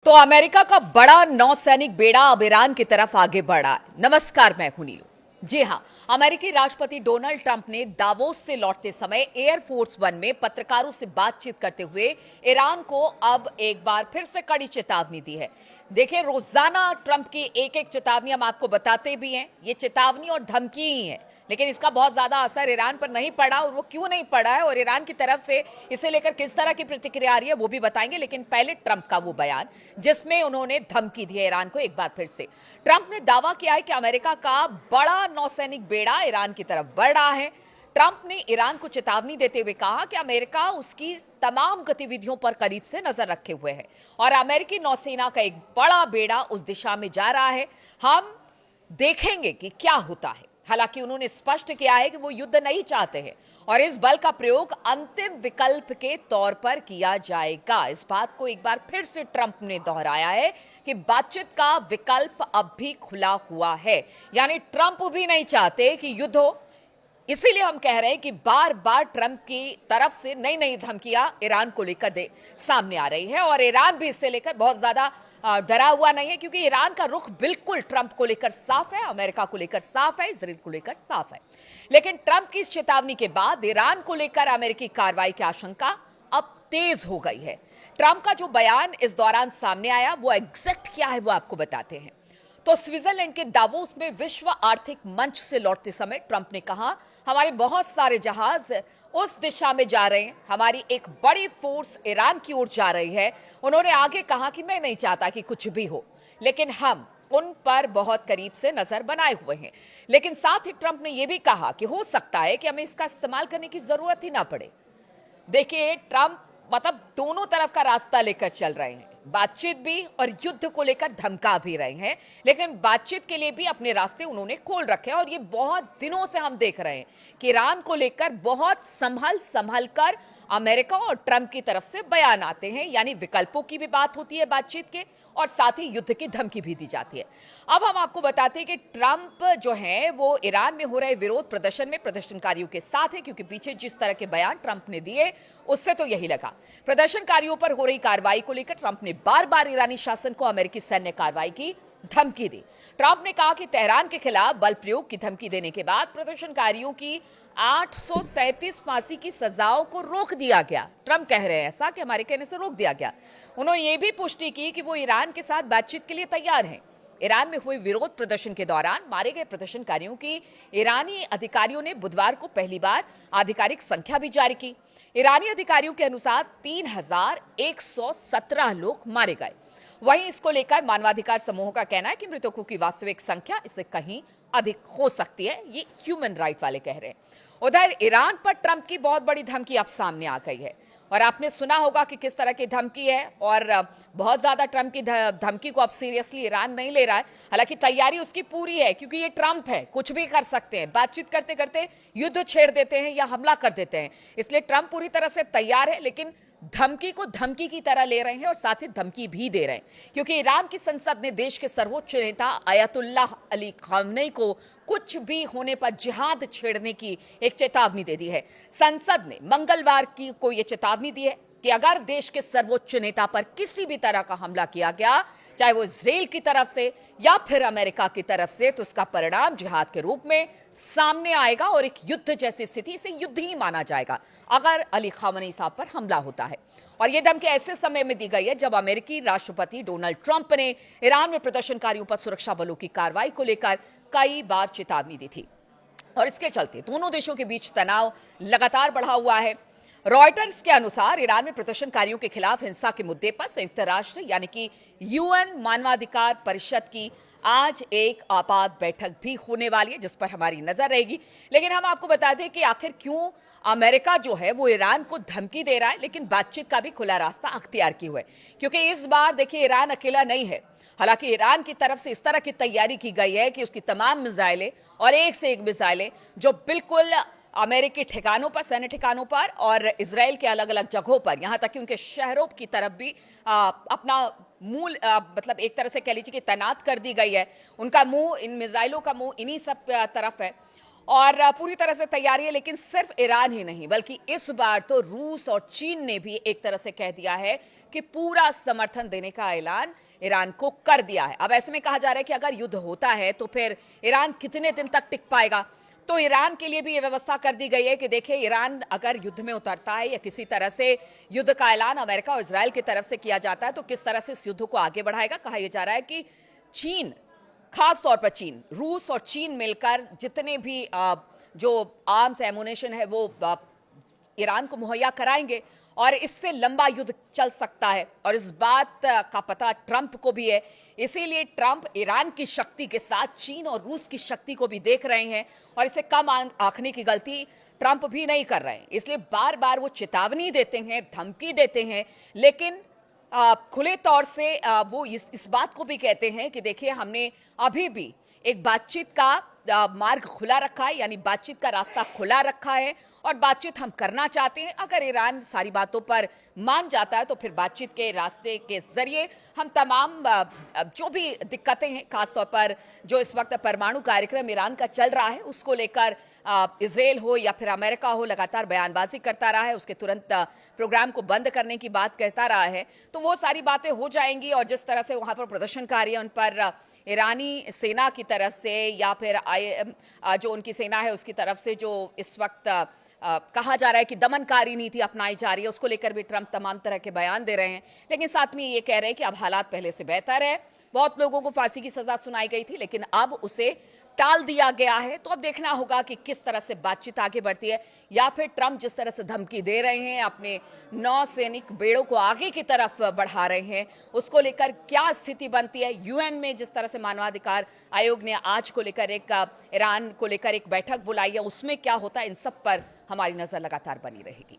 तो अमेरिका का बड़ा नौसैनिक बेड़ा अब ईरान की तरफ आगे बढ़ा है। नमस्कार, मैं हूं नीलू। जी हां, अमेरिकी राष्ट्रपति डोनाल्ड ट्रंप ने दावोस से लौटते समय एयरफोर्स वन में पत्रकारों से बातचीत करते हुए ईरान को अब एक बार फिर से कड़ी चेतावनी दी है। देखिए, रोजाना ट्रंप की एक एक चेतावनी हम आपको बताते भी हैं। ये चेतावनी और धमकी ही है, लेकिन इसका बहुत ज्यादा असर ईरान पर नहीं पड़ा। और वो क्यों नहीं पड़ा है और ईरान की तरफ से इसे लेकर किस तरह की प्रतिक्रिया आ रही है वो भी बताएंगे। लेकिन पहले ट्रंप का वो बयान जिसमें उन्होंने धमकी दी है ईरान को एक बार फिर से। ट्रंप ने दावा किया है कि अमेरिका का बड़ा नौसैनिक बेड़ा ईरान की तरफ बढ़ रहा है। ट्रंप ने ईरान को चेतावनी देते हुए कहा कि अमेरिका उसकी तमाम गतिविधियों पर करीब से नजर रखे हुए है और अमेरिकी नौसेना का एक बड़ा बेड़ा उस दिशा में जा रहा है। हम देखेंगे कि क्या होता है। हालांकि उन्होंने स्पष्ट किया है कि वो युद्ध नहीं चाहते हैं और इस बल का प्रयोग अंतिम विकल्प के तौर पर किया जाएगा। इस बात को एक बार फिर से ट्रंप ने दोहराया है कि बातचीत का विकल्प अब भी खुला हुआ है। यानी ट्रंप भी नहीं चाहते कि युद्ध हो। इसीलिए हम कह रहे हैं कि बार बार ट्रंप की तरफ से नई नई धमकियां ईरान को लेकर सामने आ रही है और ईरान भी इससे लेकर बहुत ज्यादा डरा हुआ नहीं है, क्योंकि ईरान का रुख बिल्कुल ट्रंप को लेकर साफ है, अमेरिका को लेकर साफ है, इजराइल को लेकर साफ है। लेकिन ट्रंप की इस चेतावनी के बाद ईरान को लेकर अमेरिकी कार्रवाई की आशंका अब तेज हो गई है। ट्रंप का जो बयान इस दौरान सामने आया वो एग्जैक्ट क्या है वो आपको बताते हैं। तो स्विट्जरलैंड के दावोस में विश्व आर्थिक मंच से लौटते समय ट्रंप ने कहा, हमारे बहुत सारे जहाज उस दिशा में जा रहे हैं, हमारी एक बड़ी फोर्स ईरान की ओर जा रही है। उन्होंने आगे कहा कि मैं नहीं चाहता कि कुछ भी हो, लेकिन हम उन पर बहुत करीब से नजर बनाए हुए हैं। लेकिन साथ ही ट्रंप ने यह भी कहा कि हो सकता है कि हमें इसका इस्तेमाल करने की जरूरत ही ना पड़े। देखिए, ट्रंप मतलब दोनों तरफ का रास्ता लेकर चल रहे हैं, बातचीत भी और युद्ध को लेकर धमका भी रहे हैं। लेकिन बातचीत के लिए भी अपने रास्ते उन्होंने खोल रखे हैं और ये बहुत दिनों से हम देख रहे हैं कि ईरान को लेकर बहुत संभल संभल कर अमेरिका और ट्रंप की तरफ से बयान आते हैं। यानी विकल्पों की भी बात होती है बातचीत के और साथ ही युद्ध की धमकी भी दी जाती है। अब हम आपको बताते हैं कि ट्रंप जो है वो ईरान में हो रहे विरोध प्रदर्शन में प्रदर्शनकारियों के साथ है, क्योंकि पीछे जिस तरह के बयान ट्रंप ने दिए उससे तो यही लगा। प्रदर्शनकारियों पर हो रही कार्रवाई को लेकर ट्रंप ने बार बार ईरानी शासन को अमेरिकी सैन्य कार्रवाई की धमकी दी। ट्रंप ने कहा कि तेहरान के खिलाफ बल प्रयोग की धमकी देने के बाद प्रदर्शनकारियों की 837 फांसी की सजाओं को रोक दिया गया। ट्रंप कह रहे हैं ऐसा कि हमारे कहने से रोक दिया गया। उन्होंने ये भी पुष्टि की कि वो ईरान के साथ बातचीत के लिए तैयार हैं। ईरान में हुए विरोध प्रदर्शन के दौरान मारे गए प्रदर्शनकारियों की ईरानी अधिकारियों ने बुधवार को पहली बार आधिकारिक संख्या भी जारी की। ईरानी अधिकारियों के अनुसार 3117 लोग मारे गए। वहीं इसको लेकर मानवाधिकार समूहों का कहना है कि मृतकों की वास्तविक संख्या इससे कहीं अधिक हो सकती है। ये ह्यूमन राइट वाले कह रहे हैं। उधर ईरान पर ट्रंप की बहुत बड़ी धमकी अब सामने आ गई है और आपने सुना होगा कि किस तरह की धमकी है और बहुत ज्यादा ट्रंप की धमकी को अब सीरियसली ईरान नहीं ले रहा है। हालांकि तैयारी उसकी पूरी है, क्योंकि ये ट्रंप है, कुछ भी कर सकते हैं। बातचीत करते करते युद्ध छेड़ देते हैं या हमला कर देते हैं, इसलिए ट्रंप पूरी तरह से तैयार है। लेकिन धमकी को धमकी की तरह ले रहे हैं और साथ ही धमकी भी दे रहे हैं, क्योंकि ईरान की संसद ने देश के सर्वोच्च नेता अयतुल्लाह अली खामनेई को कुछ भी होने पर जिहाद छेड़ने की एक चेतावनी दे दी है। संसद ने मंगलवार को यह चेतावनी दी है कि अगर देश के सर्वोच्च नेता पर किसी भी तरह का हमला किया गया, चाहे वो इजराइल की तरफ से या फिर अमेरिका की तरफ से, तो उसका परिणाम जिहाद के रूप में सामने आएगा और एक युद्ध जैसी स्थिति से युद्ध ही माना जाएगा अगर अली खामनेई साहब पर हमला होता है। और यह धमकी ऐसे समय में दी गई है जब अमेरिकी राष्ट्रपति डोनाल्ड ट्रंप ने ईरान में प्रदर्शनकारियों पर सुरक्षा बलों की कार्रवाई को लेकर कई बार चेतावनी दी थी और इसके चलते दोनों देशों के बीच तनाव लगातार बढ़ा हुआ है। रॉयटर्स के अनुसार ईरान में प्रदर्शनकारियों के खिलाफ हिंसा के मुद्दे पर संयुक्त राष्ट्र यानी कि यूएन मानवाधिकार परिषद की आज एक आपात बैठक भी होने वाली है, जिस पर हमारी नजर रहेगी। लेकिन हम आपको बता दें कि आखिर क्यों अमेरिका जो है वो ईरान को धमकी दे रहा है, लेकिन बातचीत का भी खुला रास्ता अख्तियार किए हुए, क्योंकि इस बार देखिए ईरान अकेला नहीं है। हालांकि ईरान की तरफ से इस तरह की तैयारी की गई है कि उसकी तमाम मिसाइलें और एक से एक मिसाइलें जो बिल्कुल अमेरिकी ठिकानों पर, सैन्य ठिकानों पर और इजराइल के अलग अलग जगहों पर, यहां तक कि उनके शहरों की तरफ भी अपना मूल मतलब एक तरह से कह लीजिए कि तैनात कर दी गई है। उनका मुंह, इन मिसाइलों का मुंह इन्हीं सब तरफ है और पूरी तरह से तैयारी है। लेकिन सिर्फ ईरान ही नहीं बल्कि इस बार तो रूस और चीन ने भी एक तरह से कह दिया है कि पूरा समर्थन देने का ऐलान ईरान को कर दिया है। अब ऐसे में कहा जा रहा है कि अगर युद्ध होता है तो फिर ईरान कितने दिन तक टिक पाएगा। तो ईरान के लिए भी यह व्यवस्था कर दी गई है कि देखिए, ईरान अगर युद्ध में उतरता है या किसी तरह से युद्ध का ऐलान अमेरिका और इजराइल की तरफ से किया जाता है तो किस तरह से इस युद्ध को आगे बढ़ाएगा। कहा यह जा रहा है कि चीन, खास तौर पर चीन, रूस और चीन मिलकर जितने भी जो आर्म्स एमुनेशन है वो ईरान को मुहैया कराएंगे और इससे लंबा युद्ध चल सकता है। और इस बात का पता ट्रंप को भी है, इसीलिए ट्रंप ईरान की शक्ति के साथ चीन और रूस की शक्ति को भी देख रहे हैं और इसे कम आंकने की गलती ट्रंप भी नहीं कर रहे हैं। इसलिए बार बार वो चेतावनी देते हैं, धमकी देते हैं, लेकिन खुले तौर से वो इस बात को भी कहते हैं कि देखिए, हमने अभी भी एक बातचीत का मार्ग खुला रखा है, यानी बातचीत का रास्ता खुला रखा है और बातचीत हम करना चाहते हैं। अगर ईरान सारी बातों पर मान जाता है तो फिर बातचीत के रास्ते के जरिए हम तमाम जो भी दिक्कतें हैं, खासतौर पर जो इस वक्त परमाणु कार्यक्रम ईरान का चल रहा है उसको लेकर इजराइल हो या फिर अमेरिका हो लगातार बयानबाजी करता रहा है, उसके तुरंत प्रोग्राम को बंद करने की बात कहता रहा है, तो वो सारी बातें हो जाएंगी। और जिस तरह से वहाँ पर प्रदर्शनकारी उन पर ईरानी सेना की तरफ से या फिर जो उनकी सेना है उसकी तरफ से जो इस वक्त कहा जा रहा है कि दमनकारी नीति अपनाई जा रही है, उसको लेकर भी ट्रंप तमाम तरह के बयान दे रहे हैं। लेकिन साथ में ये कह रहे हैं कि अब हालात पहले से बेहतर है। बहुत लोगों को फांसी की सजा सुनाई गई थी लेकिन अब उसे टाल दिया गया है। तो अब देखना होगा कि किस तरह से बातचीत आगे बढ़ती है, या फिर ट्रंप जिस तरह से धमकी दे रहे हैं, अपने नौसैनिक बेड़ों को आगे की तरफ बढ़ा रहे हैं, उसको लेकर क्या स्थिति बनती है। यूएन में जिस तरह से मानवाधिकार आयोग ने आज को लेकर ईरान को लेकर एक बैठक बुलाई है, उसमें क्या होता है, इन सब पर हमारी नजर लगातार बनी रहेगी।